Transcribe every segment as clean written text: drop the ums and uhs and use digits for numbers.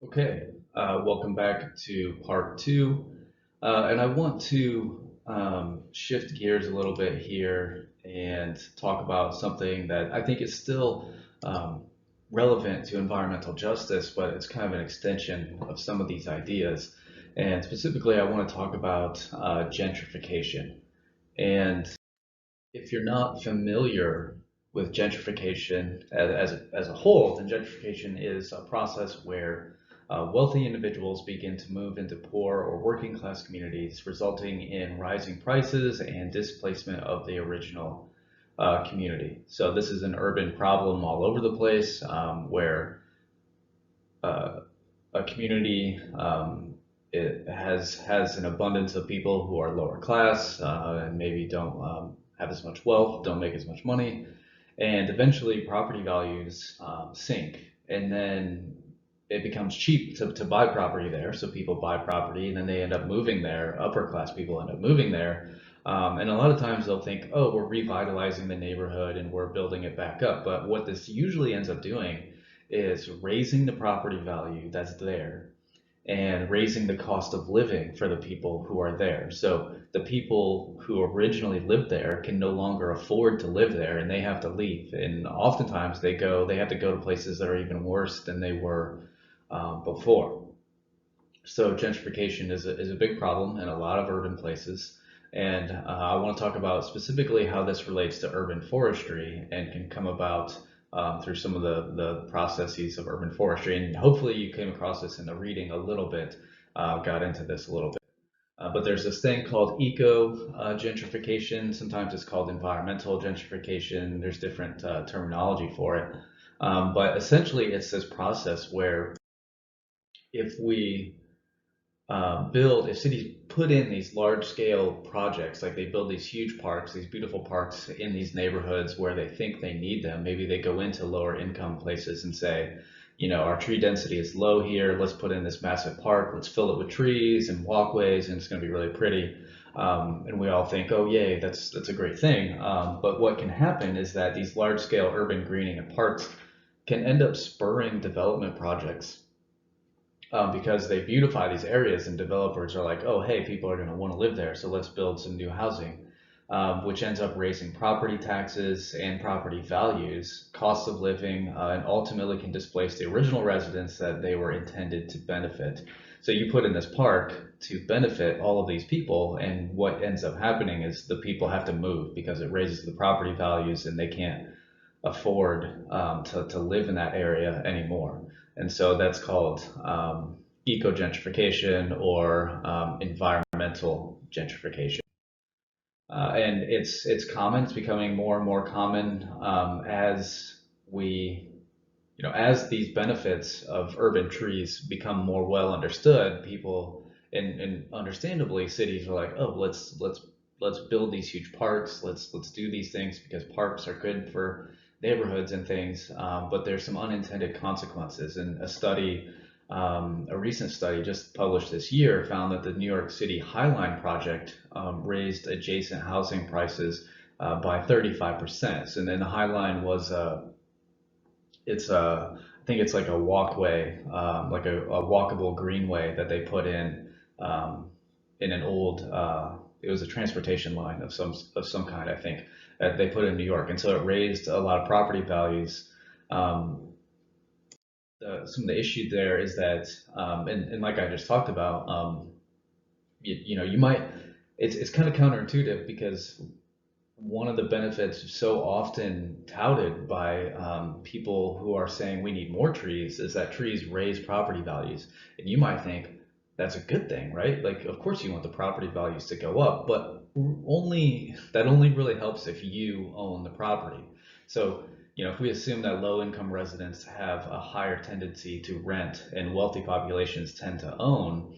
Okay, welcome back to part two. And I want to shift gears a little bit here and talk about something that I think is still um, relevant to environmental justice, but it's kind of an extension of some of these ideas. And specifically, I want to talk about gentrification. And if you're not familiar with gentrification as a whole, then gentrification is a process where wealthy individuals begin to move into poor or working class communities, resulting in rising prices and displacement of the original community. So this is an urban problem all over the place, where uh, a community it has an abundance of people who are lower class and maybe don't have as much wealth, don't make as much money, and eventually property values sink, and then it becomes cheap to buy property there. So people buy property, and then they end up moving there. Upper class people end up moving there. And a lot of times they'll think, oh, we're revitalizing the neighborhood and we're building it back up. But what this usually ends up doing is raising the property value that's there and raising the cost of living for the people who are there. So the people who originally lived there can no longer afford to live there and they have to leave. And oftentimes they have to go to places that are even worse than they were before. So gentrification is a big problem in a lot of urban places. And I want to talk about specifically how this relates to urban forestry and can come about through some of the processes of urban forestry. And hopefully you came across this in the reading a little bit, got into this a little bit. But there's this thing called eco gentrification. Sometimes it's called environmental gentrification. There's different terminology for it. But essentially, it's this process where if we if cities put in these large scale projects, like they build these huge parks, these beautiful parks in these neighborhoods where they think they need them. Maybe they go into lower income places and say, our tree density is low here. Let's put in this massive park. Let's fill it with trees and walkways, and it's going to be really pretty. And we all think, oh, yay, that's a great thing. But what can happen is that these large scale urban greening and parks can end up spurring development projects because they beautify these areas and developers are like, oh, hey, people are going to want to live there, so let's build some new housing, which ends up raising property taxes and property values, cost of living, and ultimately can displace the original residents that they were intended to benefit. So you put in this park to benefit all of these people, and what ends up happening is the people have to move because it raises the property values and they can't afford to live in that area anymore. And so that's called eco gentrification or environmental gentrification. And it's common. It's becoming more and more common as we, as these benefits of urban trees become more well understood. People and understandably, cities are like, oh, let's build these huge parks. Let's do these things because parks are good for neighborhoods and things. But there's some unintended consequences. And a recent study just published this year, found that the New York City High Line project raised adjacent housing prices by 35%. So then the High Line was it's I think it's like a walkway, like a walkable greenway that they put in an old. It was a transportation line of some kind, I think, that they put in New York, and so it raised a lot of property values. Um, some of the issue there is that, and like I just talked about, you might. It's kind of counterintuitive because one of the benefits so often touted by people who are saying we need more trees is that trees raise property values. And you might think that's a good thing, right? Like, of course you want the property values to go up, but only really helps if you own the property. So, if we assume that low income residents have a higher tendency to rent and wealthy populations tend to own,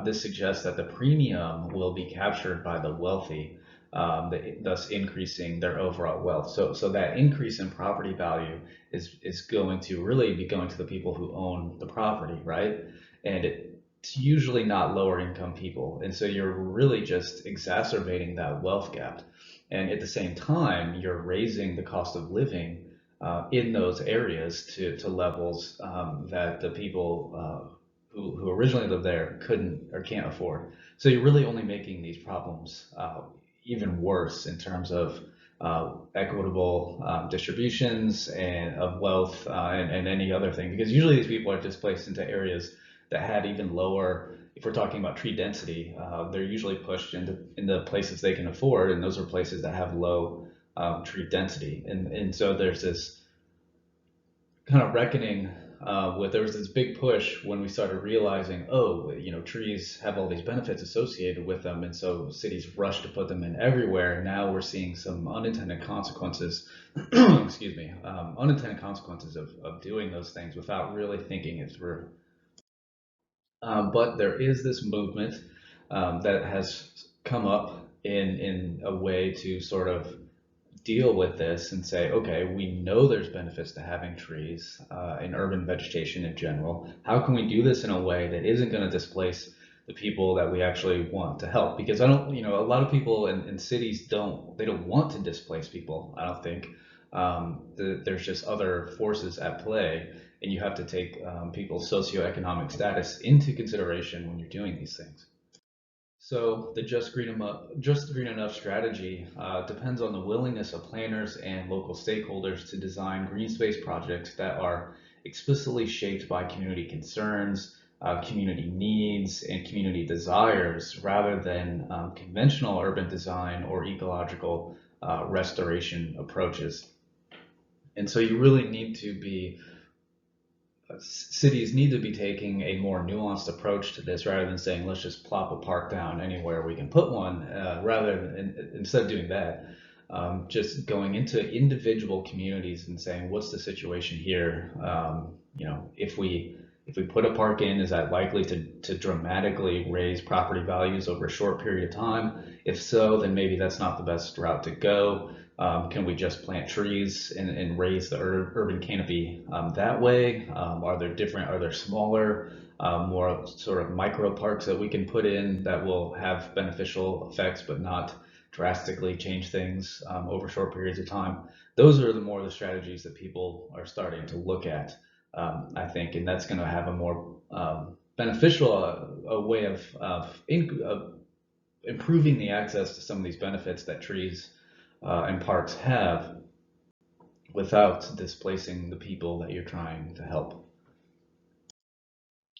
this suggests that the premium will be captured by the wealthy, thus increasing their overall wealth. So that increase in property value is going to really be going to the people who own the property, right? And it's usually not lower income people, and so you're really just exacerbating that wealth gap. And at the same time, you're raising the cost of living in those areas to levels that the people who originally lived there couldn't or can't afford. So you're really only making these problems even worse in terms of equitable distributions and of wealth and any other thing, because usually these people are displaced into areas that had even lower. If we're talking about tree density, they're usually pushed into places they can afford, and those are places that have low tree density. And so there's this kind of reckoning with, there was this big push when we started realizing, oh, trees have all these benefits associated with them, and so cities rush to put them in everywhere. And now we're seeing some unintended consequences, excuse me, unintended consequences of doing those things without really thinking it through. But there is this movement that has come up in a way to sort of deal with this and say, okay, we know there's benefits to having trees and urban vegetation in general. How can we do this in a way that isn't going to displace the people that we actually want to help? Because I don't, a lot of people in cities they don't want to displace people. I don't think there's just other forces at play, and you have to take people's socioeconomic status into consideration when you're doing these things. So the just green enough strategy depends on the willingness of planners and local stakeholders to design green space projects that are explicitly shaped by community concerns, community needs, and community desires, rather than conventional urban design or ecological restoration approaches. And so you really need to be cities need to be taking a more nuanced approach to this, rather than saying let's just plop a park down anywhere we can put one. Rather than instead of doing that, just going into individual communities and saying what's the situation here. If we put a park in, is that likely to dramatically raise property values over a short period of time? If so, then maybe that's not the best route to go. Can we just plant trees and raise the urban canopy that way? Are there smaller, more sort of micro parks that we can put in that will have beneficial effects but not drastically change things over short periods of time? Those are the strategies that people are starting to look at, I think, and that's going to have a more beneficial a way of improving the access to some of these benefits that trees and parks have without displacing the people that you're trying to help.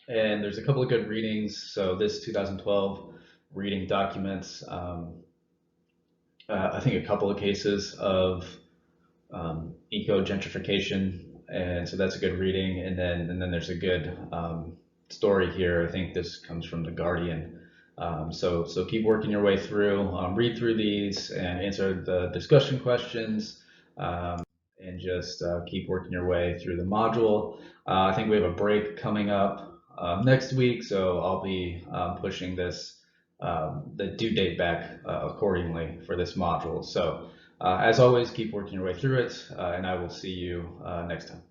And there's a couple of good readings. So this 2012 reading documents, I think, a couple of cases of eco-gentrification, and so that's a good reading. And then there's a good story here. I think this comes from The Guardian. So keep working your way through, read through these and answer the discussion questions, and just keep working your way through the module. I think we have a break coming up next week, so I'll be pushing the due date back accordingly for this module. So as always, keep working your way through it, and I will see you next time.